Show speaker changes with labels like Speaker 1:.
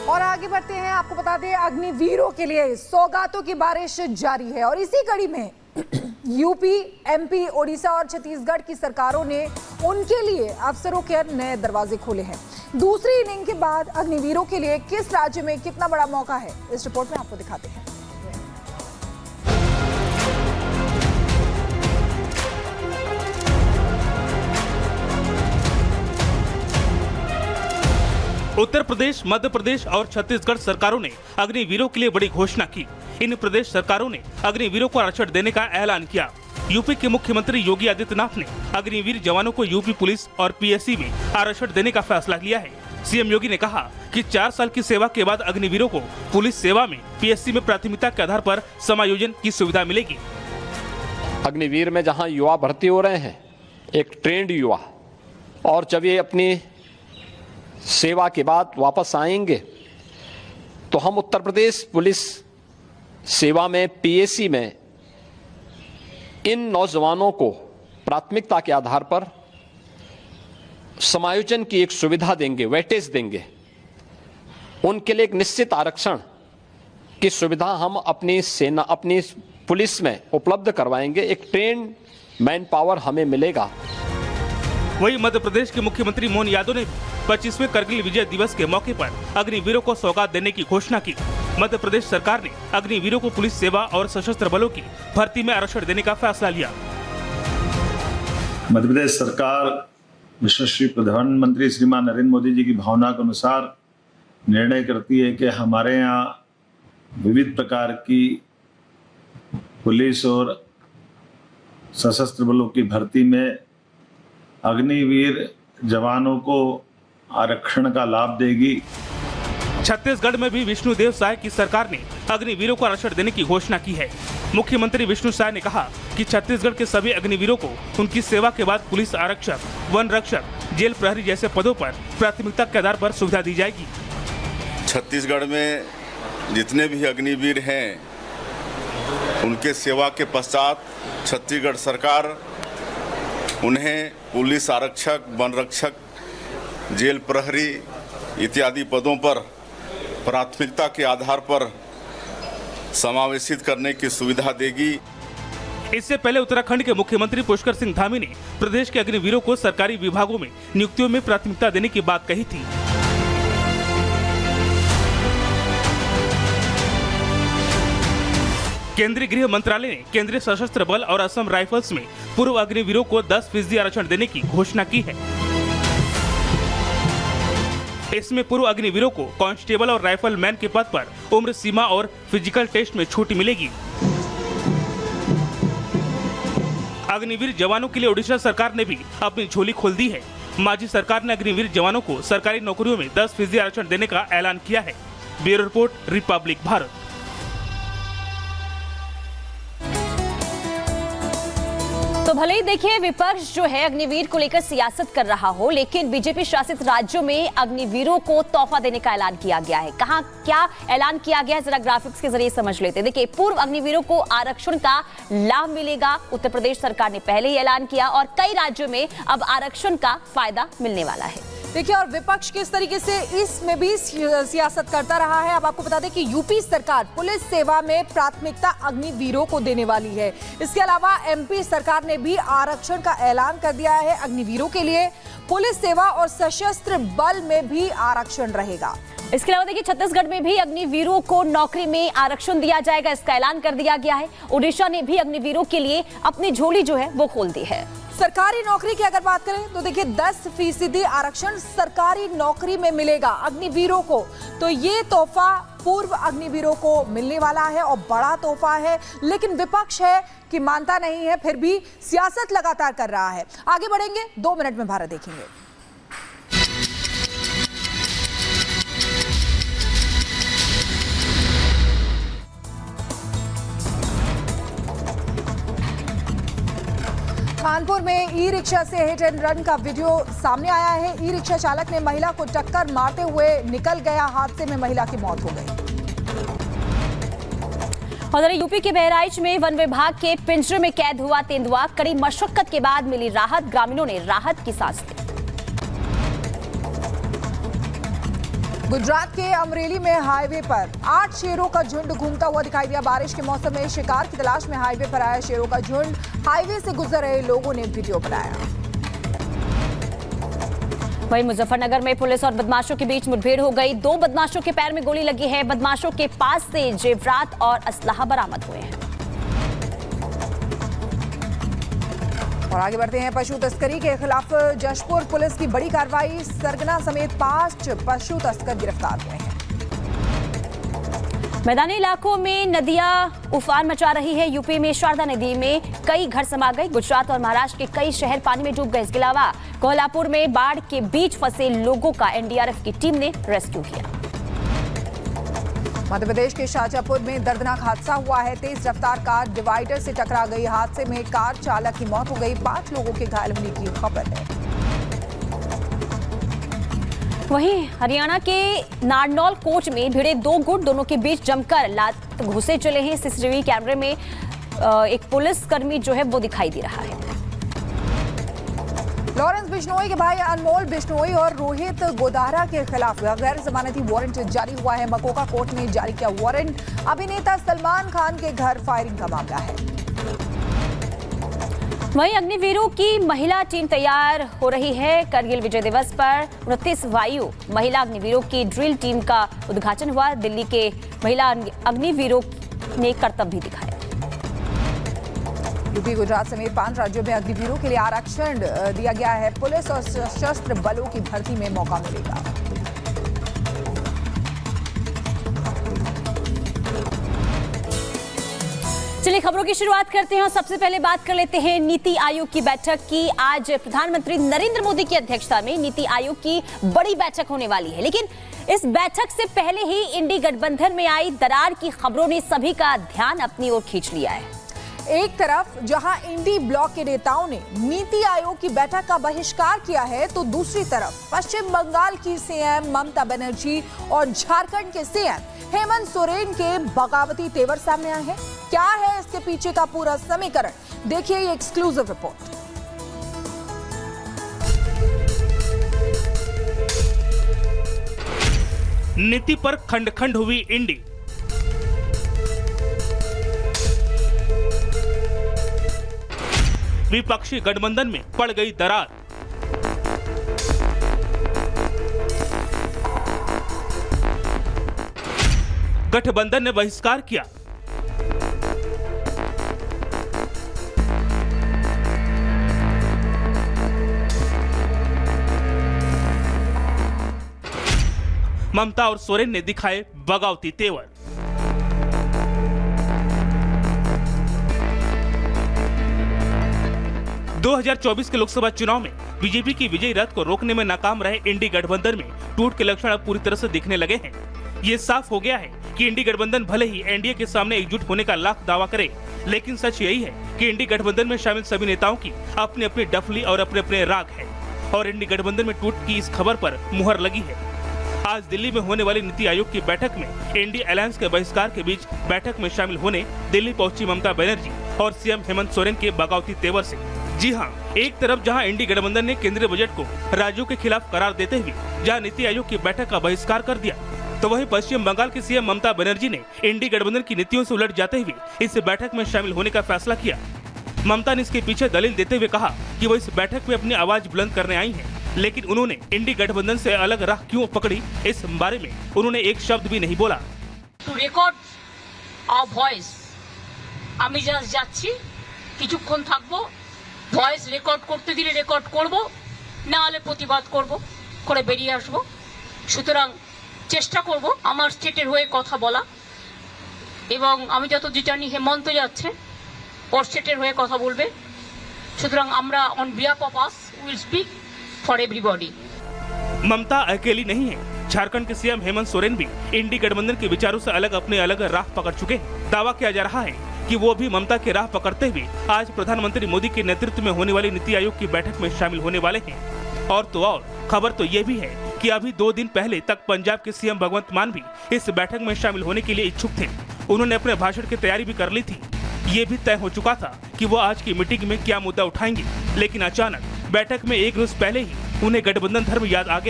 Speaker 1: और आगे बढ़ते हैं। आपको बता दें, अग्निवीरों के लिए सौगातों की बारिश जारी है और इसी कड़ी में यूपी, एमपी, ओडिशा और छत्तीसगढ़ की सरकारों ने उनके लिए अफसरों के नए दरवाजे खोले हैं। दूसरी इनिंग के बाद अग्निवीरों के लिए किस राज्य में कितना बड़ा मौका है, इस रिपोर्ट में आपको दिखाते हैं।
Speaker 2: उत्तर प्रदेश, मध्य प्रदेश और छत्तीसगढ़ सरकारों ने अग्निवीरों के लिए बड़ी घोषणा की। इन प्रदेश सरकारों ने अग्निवीरों को आरक्षण देने का ऐलान किया। यूपी के मुख्यमंत्री योगी आदित्यनाथ ने अग्निवीर जवानों को यूपी पुलिस और पीएससी में आरक्षण देने का फैसला लिया है। सीएम योगी ने कहा कि 4 साल की सेवा के बाद अग्निवीरों को पुलिस सेवा में, पीएससी में प्राथमिकता के आधार पर समायोजन की सुविधा मिलेगी।
Speaker 3: अग्निवीर में जहां युवा भर्ती हो रहे हैं, एक ट्रेंड युवा, और जब ये अपनी सेवा के बाद वापस आएंगे तो हम उत्तर प्रदेश पुलिस सेवा में, पीएससी में इन नौजवानों को प्राथमिकता के आधार पर समायोजन की एक सुविधा देंगे, वेटेज देंगे। उनके लिए एक निश्चित आरक्षण की सुविधा हम अपनी सेना, अपनी पुलिस में उपलब्ध करवाएंगे। एक ट्रेन मैन पावर हमें मिलेगा।
Speaker 2: वहीं मध्य प्रदेश के मुख्यमंत्री मोहन यादव ने 25वें करगिल विजय दिवस के मौके पर अग्निवीरों को सौगात देने की घोषणा की। मध्य प्रदेश सरकार ने अग्निवीरों को पुलिस सेवा और सशस्त्र बलों की भर्ती में आरक्षण देने का फैसला लिया।
Speaker 4: मध्य प्रदेश सरकार यशस्वी प्रधानमंत्री श्रीमान नरेंद्र मोदी जी की भावना के अनुसार निर्णय करती है कि हमारे यहाँ विविध प्रकार की पुलिस और सशस्त्र बलों की भर्ती में अग्निवीर जवानों को आरक्षण का लाभ देगी।
Speaker 2: छत्तीसगढ़ में भी विष्णुदेव साय की सरकार ने अग्निवीरों को आरक्षण देने की घोषणा की है। मुख्यमंत्री विष्णु साय ने कहा कि छत्तीसगढ़ के सभी अग्निवीरों को उनकी सेवा के बाद पुलिस आरक्षक, वन रक्षक, जेल प्रहरी जैसे पदों पर प्राथमिकता के आधार पर सुविधा दी जाएगी।
Speaker 5: छत्तीसगढ़ में जितने भी अग्निवीर हैं, उनके सेवा के पश्चात छत्तीसगढ़ सरकार उन्हें पुलिस आरक्षक, वन रक्षक, जेल प्रहरी इत्यादि पदों पर प्राथमिकता के आधार पर समावेशित करने की सुविधा देगी।
Speaker 2: इससे पहले उत्तराखंड के मुख्यमंत्री पुष्कर सिंह धामी ने प्रदेश के अग्निवीरों को सरकारी विभागों में नियुक्तियों में प्राथमिकता देने की बात कही थी। केंद्रीय गृह मंत्रालय ने केंद्रीय सशस्त्र बल और असम राइफल्स में पूर्व अग्निवीरों को 10% आरक्षण देने की घोषणा की है। इसमें पूर्व अग्निवीरों को कांस्टेबल और राइफलमैन के पद पर उम्र सीमा और फिजिकल टेस्ट में छूट मिलेगी। अग्निवीर जवानों के लिए ओडिशा सरकार ने भी अपनी झोली खोल दी है। माजी सरकार ने अग्निवीर जवानों को सरकारी नौकरियों में 10% आरक्षण देने का ऐलान किया है। Bureau report, Republic Bharat.
Speaker 6: तो भले ही देखिए विपक्ष जो है अग्निवीर को लेकर सियासत कर रहा हो, लेकिन बीजेपी शासित राज्यों में अग्निवीरों को तोहफा देने का ऐलान किया गया है। कहां क्या ऐलान किया गया है, जरा ग्राफिक्स के जरिए समझ लेते हैं। देखिए, पूर्व अग्निवीरों को आरक्षण का लाभ मिलेगा। उत्तर प्रदेश सरकार ने पहले ही ऐलान किया और कई राज्यों में अब आरक्षण का फायदा मिलने वाला है।
Speaker 1: देखिए, और विपक्ष किस तरीके से इसमें भी सियासत करता रहा है। अब आपको बता दें कि यूपी सरकार पुलिस सेवा में प्राथमिकता अग्निवीरों को देने वाली है। इसके अलावा एमपी सरकार ने भी आरक्षण का ऐलान कर दिया है अग्निवीरों के लिए। पुलिस सेवा और सशस्त्र बल में भी आरक्षण रहेगा।
Speaker 6: इसके अलावा देखिए, छत्तीसगढ़ में भी अग्निवीरों को नौकरी में आरक्षण दिया जाएगा, इसका ऐलान कर दिया गया है। ओडिशा ने भी अग्निवीरों के लिए अपनी झोली जो है वो खोल दी है।
Speaker 1: सरकारी नौकरी की अगर बात करें तो देखिए 10% आरक्षण सरकारी नौकरी में मिलेगा अग्निवीरों को। तो ये तोहफा पूर्व अग्निवीरों को मिलने वाला है और बड़ा तोहफा है। लेकिन विपक्ष है कि मानता नहीं है, फिर भी सियासत लगातार कर रहा है। आगे बढ़ेंगे, 2 मिनट में भारत देखेंगे। कानपुर में ई रिक्शा से हिट एंड रन का वीडियो सामने आया है। ई रिक्शा चालक ने महिला को टक्कर मारते हुए निकल गया। हादसे में महिला की मौत हो गई।
Speaker 6: और यूपी के बहराइच में वन विभाग के पिंजरे में कैद हुआ तेंदुआ। कड़ी मशक्कत के बाद मिली राहत, ग्रामीणों ने राहत की सांस ली।
Speaker 1: गुजरात के अमरेली में हाईवे पर 8 शेरों का झुंड घूमता हुआ दिखाई दिया। बारिश के मौसम में शिकार की तलाश में हाईवे पर आया शेरों का झुंड। हाईवे से गुजर रहे लोगों ने वीडियो बनाया।
Speaker 6: वहीं मुजफ्फरनगर में पुलिस और बदमाशों के बीच मुठभेड़ हो गई। 2 बदमाशों के पैर में गोली लगी है। बदमाशों के पास से जेवरात और असलाहा बरामद हुए हैं।
Speaker 1: और आगे बढ़ते हैं। पशु तस्करी के खिलाफ जशपुर पुलिस की बड़ी कार्रवाई। सरगना समेत 5 पशु तस्कर गिरफ्तार हुए हैं।
Speaker 6: मैदानी इलाकों में नदियां उफान मचा रही है। यूपी में शारदा नदी में कई घर समा गए। गुजरात और महाराष्ट्र के कई शहर पानी में डूब गए। इसके अलावा कोल्हापुर में बाढ़ के बीच फंसे लोगों का एनडीआरएफ की टीम ने रेस्क्यू किया।
Speaker 1: मध्य प्रदेश के शाजापुर में दर्दनाक हादसा हुआ है। तेज रफ्तार कार डिवाइडर से टकरा गई। हादसे में कार चालक की मौत हो गई। 5 लोगों के घायल होने की खबर है।
Speaker 6: वहीं हरियाणा के नारनौल कोच में भिड़े 2 गुट, दोनों के बीच जमकर लात घुसे चले हैं। सीसीटीवी कैमरे में एक पुलिसकर्मी जो है वो दिखाई दे रहा है।
Speaker 1: लॉरेंस बिश्नोई के भाई अनमोल बिश्नोई और रोहित गोदारा के खिलाफ गैर जमानती वारंट जारी हुआ है। मकोका कोर्ट ने जारी किया वारंट। अभिनेता सलमान खान के घर फायरिंग का मामला है।
Speaker 6: वहीं अग्निवीरों की महिला टीम तैयार हो रही है। करगिल विजय दिवस पर 29 वायु महिला अग्निवीरों की ड्रिल टीम का उद्घाटन हुआ। दिल्ली के महिला अग्निवीरों ने कर्तव्य भी दिखाया।
Speaker 1: यूपी गुजरात समेत 5 राज्यों में अग्निवीरों के लिए आरक्षण दिया गया है। पुलिस और सशस्त्र बलों की भर्ती में मौका मिलेगा।
Speaker 6: चलिए खबरों की शुरुआत करते हैं और सबसे पहले बात कर लेते हैं नीति आयोग की बैठक की। आज प्रधानमंत्री नरेंद्र मोदी की अध्यक्षता में नीति आयोग की बड़ी बैठक होने वाली है। लेकिन इस बैठक से पहले ही इंडी गठबंधन में आई दरार की खबरों ने सभी का ध्यान अपनी ओर खींच लिया है।
Speaker 1: एक तरफ जहां इंडी ब्लॉक के नेताओं ने नीति आयोग की बैठक का बहिष्कार किया है, तो दूसरी तरफ पश्चिम बंगाल की सीएम ममता बनर्जी और झारखंड के सीएम हेमंत सोरेन के बगावती तेवर सामने आए हैं। क्या है इसके पीछे का पूरा समीकरण, देखिए ये एक्सक्लूसिव रिपोर्ट।
Speaker 2: नीति पर खंड खंड हुई इंडी। विपक्षी गठबंधन में पड़ गई दरार। गठबंधन ने बहिष्कार किया। ममता और सोरेन ने दिखाए बगावती तेवर। दो 2024 के लोकसभा चुनाव में बीजेपी की विजयी रथ को रोकने में नाकाम रहे इंडी गठबंधन में टूट के लक्षण अब पूरी तरह से दिखने लगे हैं। ये साफ हो गया है कि इंडी गठबंधन भले ही एनडीए के सामने एकजुट होने का लाख दावा करे, लेकिन सच यही है कि इंडी गठबंधन में शामिल सभी नेताओं की अपनी अपनी डफली और अपने अपने राग है और इंडी गठबंधन में टूट की इस खबर पर मुहर लगी है। आज दिल्ली में होने वाली नीति आयोग की बैठक में इंडी अलायंस के बहिष्कार के बीच बैठक में शामिल होने दिल्ली पहुंची ममता बनर्जी और सीएम हेमंत सोरेन के बगावती तेवर से। जी हां, एक तरफ जहां इंडी गठबंधन ने केंद्रीय बजट को राज्यों के खिलाफ करार देते हुए जहां नीति आयोग की बैठक का बहिष्कार कर दिया, तो वहीं पश्चिम बंगाल की सीएम ममता बनर्जी ने इंडी गठबंधन की नीतियों से उलट जाते हुए इस बैठक में शामिल होने का फैसला किया। ममता ने इसके पीछे दलील देते हुए कहा कि वो इस बैठक में अपनी आवाज बुलंद करने आई है, लेकिन उन्होंने इंडी गठबंधन से अलग राह क्यों पकड़ी, इस बारे में उन्होंने एक शब्द भी नहीं बोला।
Speaker 7: टू रिकॉर्ड आवर वॉइस আমি জাস্ট যাচ্ছি, কিছুক্ষণ থাকবো, ভয়েস রেকর্ড করতে দিলে রেকর্ড করব, না হলে প্রতিবাদ করব, করে বেরিয়ে আসব। সুতরাং চেষ্টা করব আমার স্টেটের হয়ে কথা বলা, এবং আমি যতদূর জানি হেমন্ত যাচ্ছে ওর স্টেটের হয়ে কথা বলবে। সুতরাং আমরা on behalf of us will speak for everybody.
Speaker 2: Mamata अकेली नहीं है। झारखंड के सीएम हेमंत सोरेन भी इंडी गठबंधन के विचारों से अलग अपने अलग राह पकड़ चुके हैं। दावा किया जा रहा है कि वो भी ममता की राह पकड़ते हुए आज प्रधानमंत्री मोदी के नेतृत्व में होने वाली नीति आयोग की बैठक में शामिल होने वाले हैं। और तो और खबर तो ये भी है कि अभी 2 दिन पहले तक पंजाब के सीएम भगवंत मान भी इस बैठक में शामिल होने के लिए इच्छुक थे। उन्होंने अपने भाषण की तैयारी भी कर ली थी। ये भी तय हो चुका था कि वो आज की मीटिंग में क्या मुद्दा उठाएंगे, लेकिन अचानक बैठक में एक रोज पहले ही उन्हें गठबंधन धर्म याद आ गया।